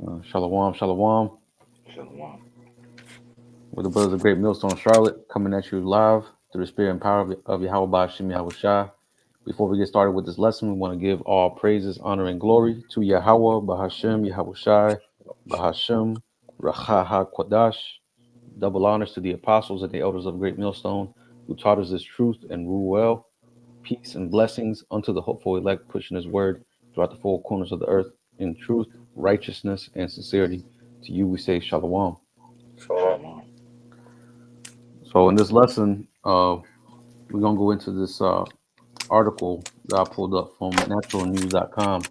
Shalom, shalom. Shalom. With the brothers of Great Millstone, Charlotte, coming at you live through the spirit and power of Yahweh Bashim Yahweh Shai. Before we get started with this lesson, we want to give all praises, honor, and glory to Yahweh, Bahashem, Yahweh Shai, Bahashem, Rachaha Kwadash. Double honors to the apostles and the elders of Great Millstone who taught us this truth and rule well. Peace and blessings unto the hopeful elect, pushing his word throughout the four corners of the earth in truth, righteousness, and sincerity. To you we say Shalom. Shalom. So in this lesson, we're gonna go into this article that I pulled up from naturalnews.com,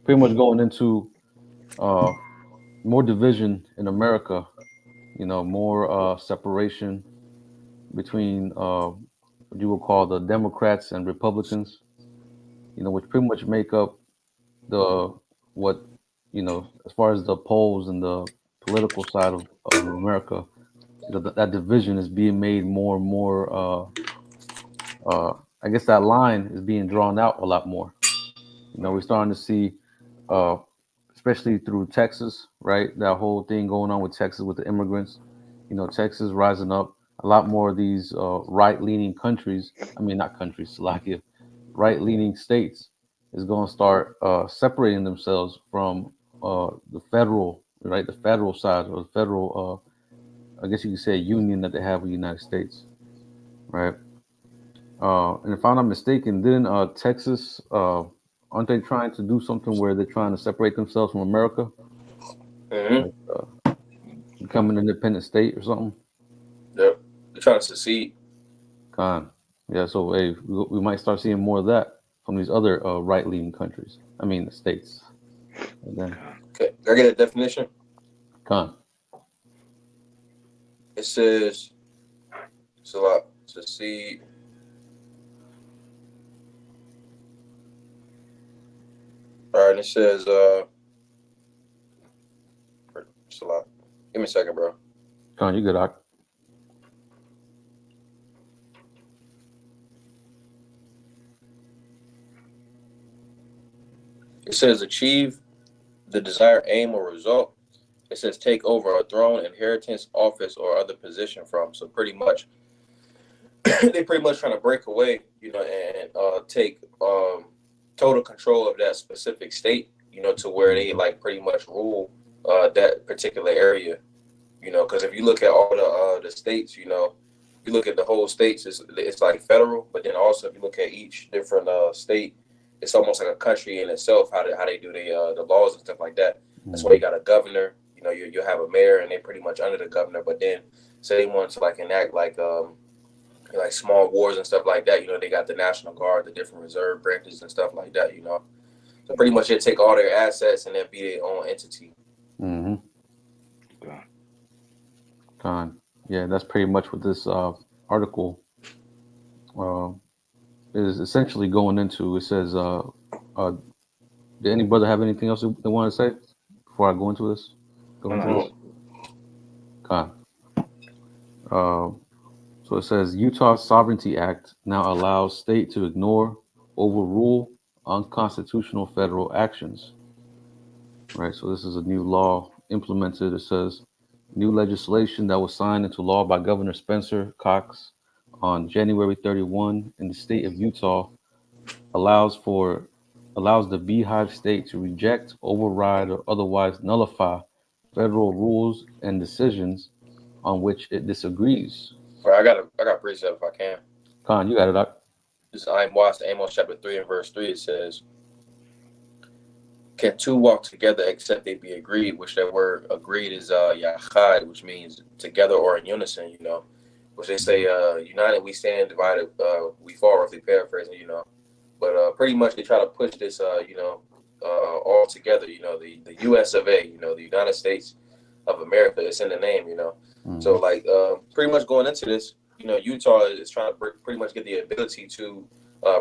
pretty much going into uh, more division in America, more separation between what you would call the Democrats and Republicans, which pretty much make up the what as far as the polls and the political side of America, that division is being made more and more. I guess that line is being drawn out a lot more. We're starting to see, uh, especially through Texas, right? That whole thing going on with Texas with the immigrants. Texas rising up. A lot more of these right-leaning countries. I mean, not countries, Slovakia, right-leaning states is going to start separating themselves from the federal, right? The federal side or the federal, I guess you could say, union that they have with the United States, right? And if I'm not mistaken, didn't Texas aren't they trying to do something where they're trying to separate themselves from America, Mm-hmm. like become an independent state or something? Yep. They're trying to secede. Con. Yeah, so hey, we might start seeing more of that from these other right-leaning countries. I mean, the states. And then, Okay. Can I get a definition? con. It says it's a lot. Secede. All right. And it says it's a lot. Give me a second, bro. Con, you good, Doc. It says achieve the desired aim or result. It says take over a throne, inheritance, office, or other position from. So pretty much, they pretty much trying to break away, and take total control of that specific state, to where they like pretty much rule that particular area, because if you look at all the states, you look at the whole states, it's like federal, but then also if you look at each different state, it's almost like a country in itself. How they do the laws and stuff like that. That's why you got a governor. You have a mayor, and they're pretty much under the governor. But then say they want to like enact like small wars and stuff like that. They got the National Guard, the different reserve branches and stuff like that. So pretty much they take all their assets and then be their own entity. Mm-hmm. Con. Yeah, that's pretty much what this article uh, is essentially going into. It says, did any brother have anything else they want to say before I go into this? Go into this. Con. Uh, so it says Utah Sovereignty Act now allows state to ignore, overrule unconstitutional federal actions. Right. So this is a new law implemented. It says new legislation that was signed into law by Governor Spencer Cox on January 31 in the state of Utah allows for allows the Beehive State to reject, override, or otherwise nullify federal rules and decisions on which it disagrees. All right, I got precept if I can. Khan, you got it up. This is Amos chapter 3 and verse 3. It says, "Can two walk together except they be agreed?" Which that word agreed is yachad, which means together or in unison. Which they say united we stand, divided we fall. Roughly paraphrasing. But pretty much they try to push this all together. The U.S. of A. The United States of America. It's in the name. Mm-hmm. So like pretty much going into this, Utah is trying to pretty much get the ability to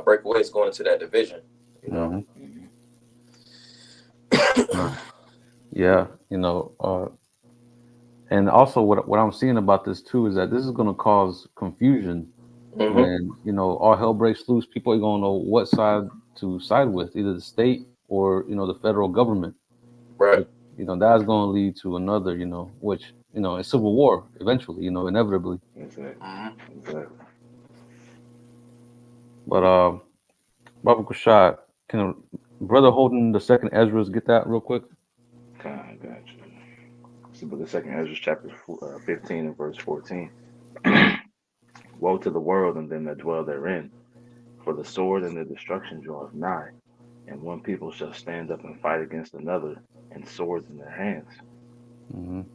break away. It's going into that division. Mm-hmm. Yeah, and also what I'm seeing about this too is that this is going to cause confusion when all hell breaks loose. People are going to know what side to side with, either the state or the federal government. Right. that's going to lead to another, which, a civil war eventually, inevitably. Exactly. Mhm. Exactly. But Baba Kushad, can a brother holding the second Ezra's get that real quick? Okay, I got you. It's the book of Second Ezra, chapter 15 and verse 14. Woe to the world and them that dwell therein, for the sword and the destruction draweth nigh, and one people shall stand up and fight against another, and swords in their hands.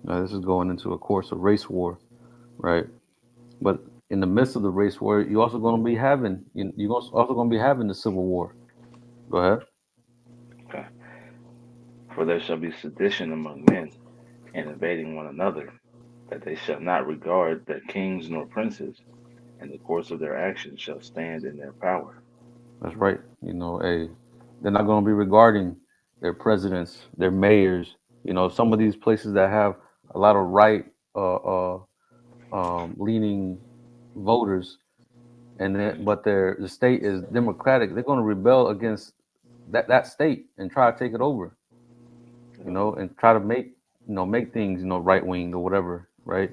Now, this is going into a course of race war, right? But in the midst of the race war, you're also going to be having also going to be having the civil war. Go ahead. Okay. For there shall be sedition among men, and invading one another, that they shall not regard their kings nor princes, and the course of their actions shall stand in their power. That's right. They're not going to be regarding their presidents, their mayors. Some of these places that have a lot of right leaning voters, but the state is democratic. They're going to rebel against that state and try to take it over. And try to make things right wing or whatever, right?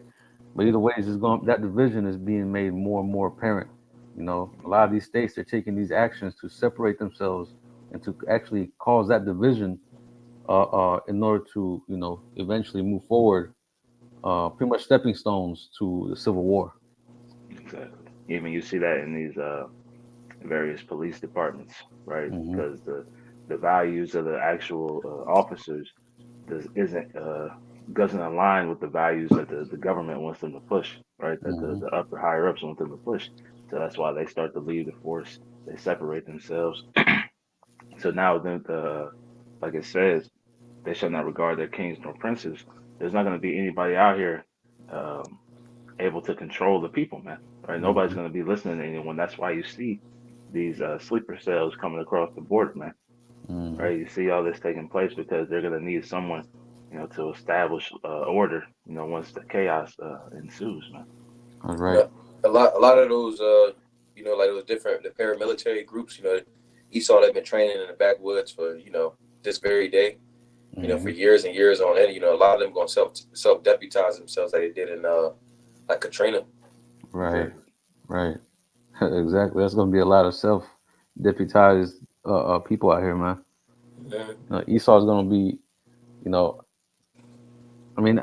But either ways, that division is being made more and more apparent. A lot of these states, they're taking these actions to separate themselves and to actually cause that division, in order to eventually move forward. Pretty much stepping stones to the civil war. Exactly. Even you see that in these various police departments, right? Hmm. Because the values of the actual officers isn't doesn't align with the values that the government wants them to push, right? That Hmm. the upper higher ups want them to push. So that's why they start to leave the force. They separate themselves. So now the like it says, they shall not regard their kings nor princes. There's not going to be anybody out here um, able to control the people, man. Right? Nobody's Hmm. going to be listening to anyone. That's why you see these sleeper cells coming across the border, man. Hmm. Right? You see all this taking place because they're going to need someone, to establish order. Once the chaos ensues, man. That's You right. know, a lot of those, like those different the paramilitary groups, Esau have been training in the backwoods for this very day, for Hmm. years and years on end. A lot of them going to self deputize themselves like they did in like Katrina. Right. Exactly. Right. Exactly. That's going to be a lot of self deputized people out here, man. Mhm. Esau's going to be, you know, I mean,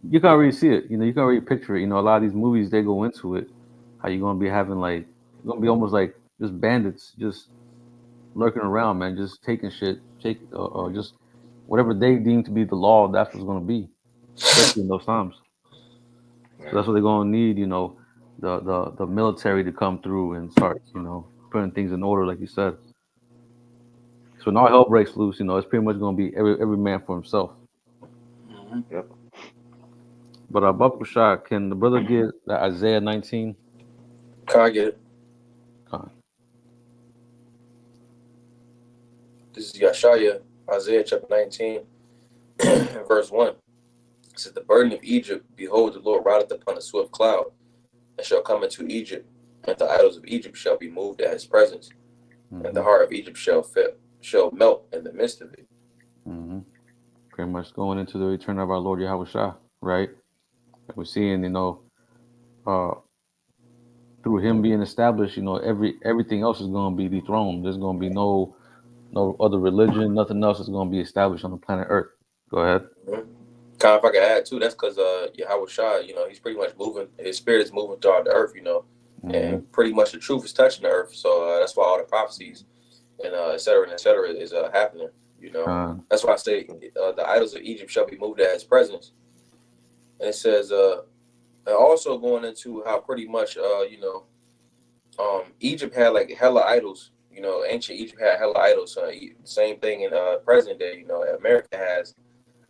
you can already see it. You can already picture it. A lot of these movies they go into it. How you gonna be having like you're gonna be almost like just bandits, just lurking around, man, just taking shit, just whatever they deem to be the law. That's what's gonna be, especially in those times. So Right. that's what they're gonna need. The military to come through and start, putting things in order, like you said. So when all hell breaks loose, it's pretty much gonna be every man for himself. Mhm. Yep. But Baba Shah, can the brother get that Isaiah 19? Can I get it? Uh, This is Yeshaya, Isaiah chapter 19, verse 1. It says, "The burden of Egypt, behold, the Lord rideth upon a swift cloud, and shall come into Egypt, and the idols of Egypt shall be moved at his presence, and the hmm. heart of Egypt shall melt in the midst of it." Hmm. Pretty much going into the return of our Lord Yahweh Shah, right? And we're seeing, uh, through him being established, everything else is going to be dethroned. There's going to be no other religion, nothing else is going to be established on the planet Earth. Go ahead. Mhm. Kind of, if I could add too, that's because Yahweh Shah, he's pretty much moving. His spirit is moving throughout the earth, Hmm. and pretty much the truth is touching the earth. So that's why all the prophecies and et cetera is happening. That's why I say the idols of Egypt shall be moved at his presence. And it says, and also going into how pretty much, Egypt had like hella idols. Ancient Egypt had hella idols. Same thing in present day. America has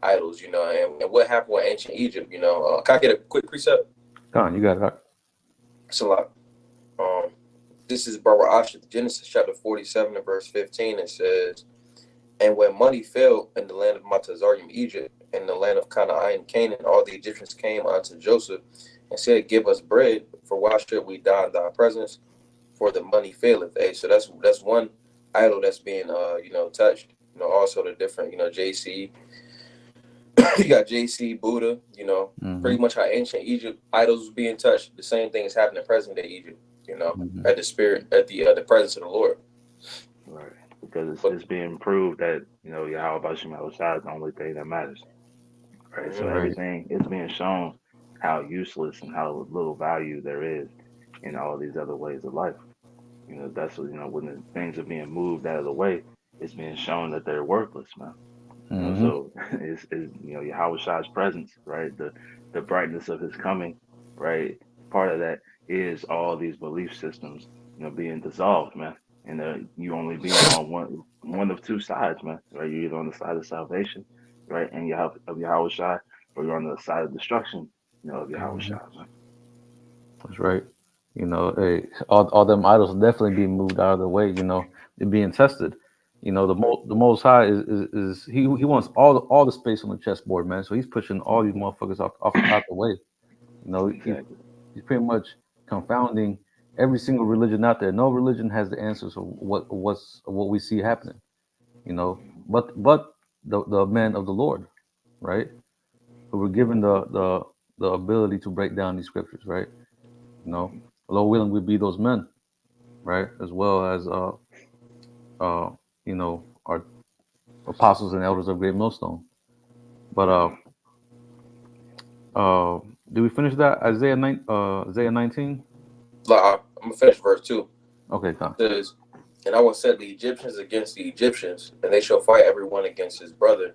idols. And what happened with ancient Egypt? Can I get a quick precept? Con, you got it. It's a lot. Um, this is Baruch Genesis chapter 47 and verse 15. It says, "And when money failed in the land of Matazarim, Egypt, and the land of Canaan, Canaan, all the Egyptians came unto Joseph and said, Give us bread, for why should we die in thy presence? For the money faileth." Hey, so that's one idol that's being touched. Also the different, JC, You got JC, Buddha, you know, pretty much how ancient Egypt idols was being touched. The same thing is happening in present day Egypt, you know, at the presence of the Lord. Right. Because it's being proved that, you know, Yahweh Bashim Shai is the only thing that matters. Right. So Right. everything is being shown how useless and how little value there is in all these other ways of life. You know, that's what, you know, when the things are being moved out of the way, it's being shown that they're worthless, man. You know, so it's you know, Yahweh Shai's presence, right? The brightness of his coming, right? Part of that is all these belief systems, you know, being dissolved, man. And you only being on one of two sides, man. Right? You're either on the side of salvation, right, and of Yahweh Shai, or you're on the side of destruction, you know, of Yahweh Shai, man. That's right. You know, hey, all them idols are definitely being moved out of the way. You know, they're being tested. You know, the Most High is he wants all the space on the chessboard, man. So he's pushing all these motherfuckers out the way. You know, Exactly. he's pretty much confounding every single religion out there. No religion has the answers of what we see happening. You know, but the men of the Lord, right, who were given the ability to break down these scriptures, right. You know, Lord willing, we be those men, right, as well as you know, our apostles and elders of Great Millstone. But did we finish that Isaiah 19? I'm gonna finish verse 2. Okay, Con. It says, and I will set the Egyptians against the Egyptians, and they shall fight everyone against his brother,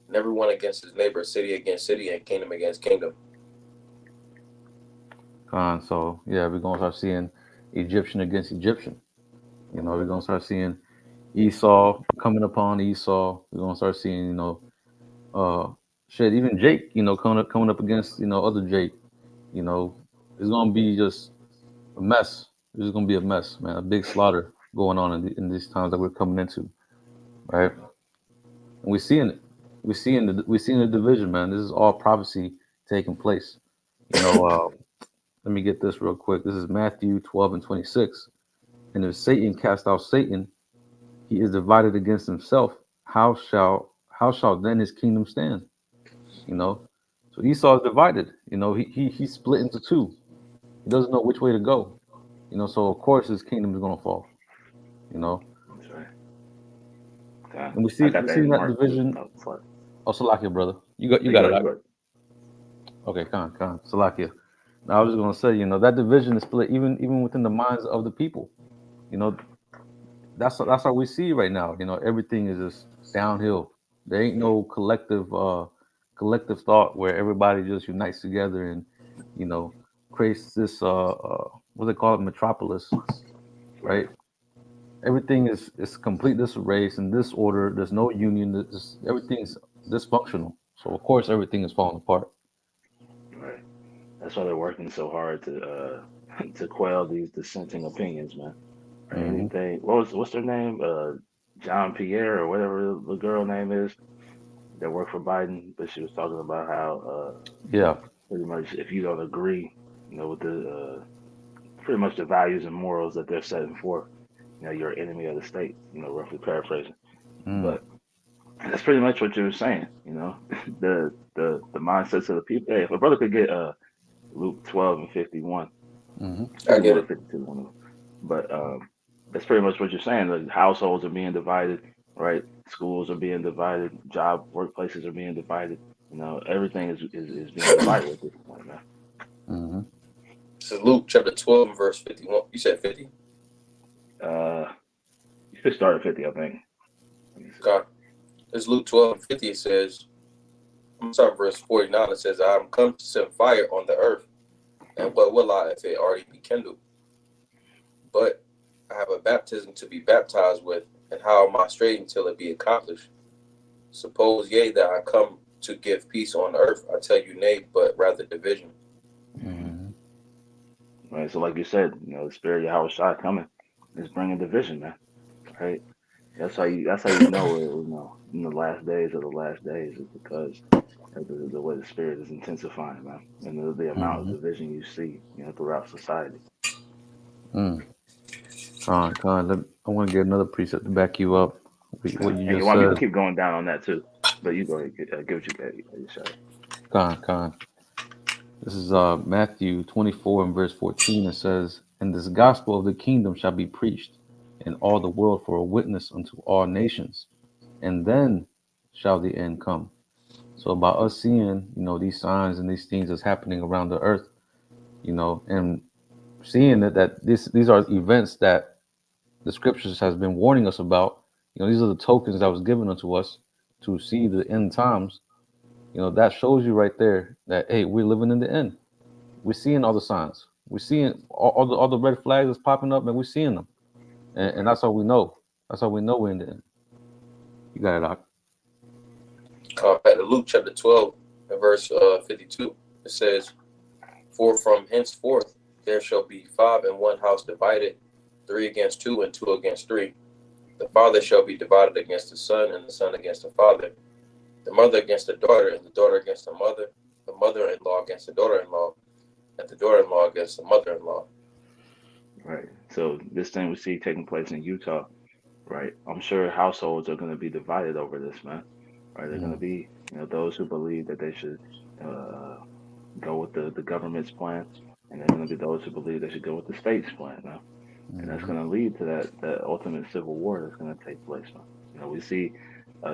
and everyone against his neighbor, city against city, and kingdom against kingdom. Con. So yeah, we're gonna start seeing Egyptian against Egyptian. You know, we're gonna start seeing Esau coming upon Esau. We're gonna start seeing, you know, shit, even Jake, you know, coming up against, you know, other Jake. You know, it's gonna be just a mess. It's gonna be a mess, man. A big slaughter going on in these times that we're coming into, right? And we're seeing it. We're seeing the division, man. This is all prophecy taking place. You know, let me get this real quick. This is Matthew 12:26. And if Satan cast out Satan, he is divided against himself. How shall then his kingdom stand? You know, so Esau is divided. You know, he's split into two. He doesn't know which way to go. You know, so of course his kingdom is gonna fall. You know, That's right. and we see I got that in that Mark division. too. Oh, Oh, Salakia, brother, you got go it. ahead, go ahead. Okay, Khan, Salakia. Now I was just gonna say, you know, that division is split even within the minds of the people. You know, that's how we see right now. You know, everything is just downhill. There ain't no collective thought where everybody just unites together and, you know, creates this what they call it, metropolis, right? Everything is complete disarray and disorder. There's no union. Everything's dysfunctional. So of course everything is falling apart. Right. That's why they're working so hard to to quell these dissenting opinions, man. Right? Anything. What's their name? John Pierre or whatever the girl name is that worked for Biden, but she was talking about how Yeah. pretty much if you don't agree, you know, with the pretty much the values and morals that they're setting forth, you know, you're an enemy of the state. You know, roughly paraphrasing, but that's pretty much what you were saying. You know, the mindsets of the people. Hey, if a brother could get Luke 12:51. I get it. 52, but that's pretty much what you're saying. The households are being divided, right? Schools are being divided. Workplaces are being divided. You know, everything is being divided at this point, man. This is Luke chapter 12 and verse 51. You said 50? You should start at 50, I think. God. This Luke 12 and 50. It says, I'm sorry, verse 49. It says, I am come to set fire on the earth, and what will I if it already be kindled? But I have a baptism to be baptized with, and how am I straight until it be accomplished? Suppose, yea, that I come to give peace on the earth. I tell you, nay, but rather division. Right. So, like you said, you know, the spirit of Yahweh Shai coming is bringing division, man. Right. That's how you know, you know, in the last days of the last days is because of the way the spirit is intensifying, man, and the amount of division you see, you know, throughout society. Con, I want to get another precept to back you up. What you You just want me to said. keep going down on that too? But you go ahead, get what you got. You shot. Khan. This is Matthew 24 and verse 14. It says, "And this gospel of the kingdom shall be preached in all the world for a witness unto all nations, and then shall the end come." So by us seeing, these signs and these things that's happening around the earth, and seeing that these are events that the scriptures has been warning us about. These are the tokens that was given unto us to see the end times. That shows you right there that, hey, we're living in the end. We're seeing all the signs. We're seeing all the red flags that's popping up, and we're seeing them. And that's how we know. That's how we know we're in the end. You got it, Doc. Back to Luke chapter 12 and verse 52. It says, "For from henceforth there shall be 5 in one house divided, 3 against 2 and 2 against 3. The father shall be divided against the son, and the son against the father. The mother against the daughter, and the daughter against the mother-in-law against the daughter-in-law, and the daughter-in-law against the mother-in-law." Right. So this thing we see taking place in Utah, right? I'm sure households are going to be divided over this, man. Right? They're going to be, those who believe that they should go with the government's plan, and they're going to be those who believe they should go with the state's plan, man. And that's going to lead to that ultimate civil war that's going to take place, man. We see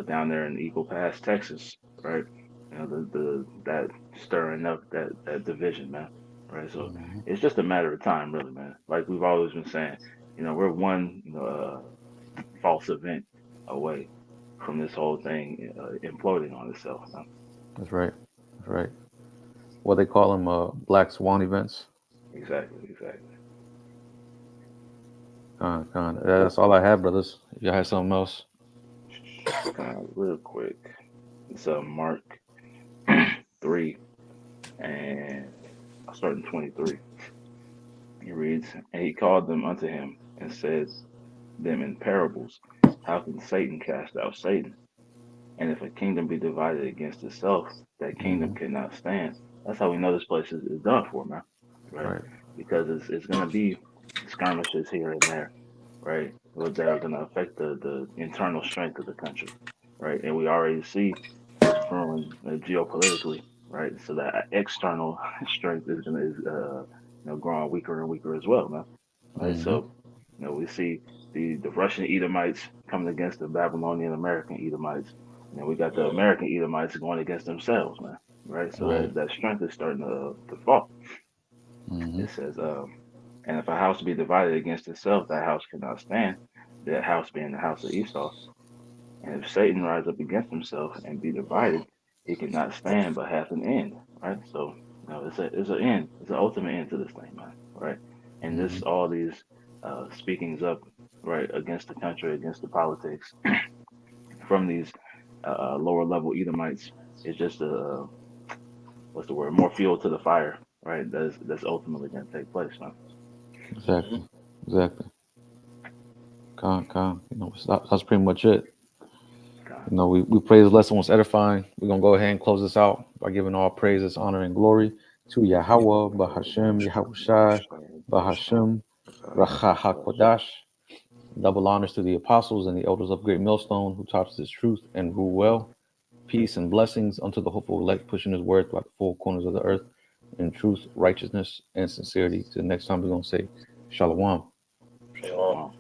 down there in Eagle Pass, Texas, right? That stirring up that division, man. Right. So it's just a matter of time, really, man. Like we've always been saying, we're one false event away from this whole thing imploding on itself, man. That's right. What they call them, black swan events. Exactly. That's all I have, brothers. If y'all had something else. Real quick. It's Mark 3, and I'll start in 23. He reads, "And he called them unto him, and said them in parables, How can Satan cast out Satan? And if a kingdom be divided against itself, that kingdom cannot stand." That's how we know this place is done for, man. Right? Because it's going to be skirmishes here and there, right? That are going to affect the internal strength of the country, right? And we already see it's growing geopolitically, right? So that external strength is growing weaker and weaker as well, man. Right? So we see the Russian Edomites coming against the Babylonian American Edomites. We got the American Edomites going against themselves, man. Right? So that strength is starting to fall. It says, "And if a house be divided against itself, that house cannot stand, that house being the house of Esau. And if Satan rise up against himself and be divided, he cannot stand, but hath an end." Right? So, it's an end. It's an ultimate end to this thing, man. Right? And this, all these speakings up, right, against the country, against the politics, from these lower level Edomites is just more fuel to the fire, right? That's ultimately going to take place, man. Exactly. That's pretty much it. We pray this lesson was edifying. We're gonna go ahead and close this out by giving all praises, honor, and glory to Yahweh, Bahashem, Yahushai, Bahashem, Racha HaKodash. Double honors to the apostles and the elders of Great Millstone who taught us this truth and rule well. Peace and blessings unto the hopeful elect, pushing his word throughout the four corners of the earth in truth, righteousness, and sincerity. Till next time, we're gonna say Shalom. Shalom.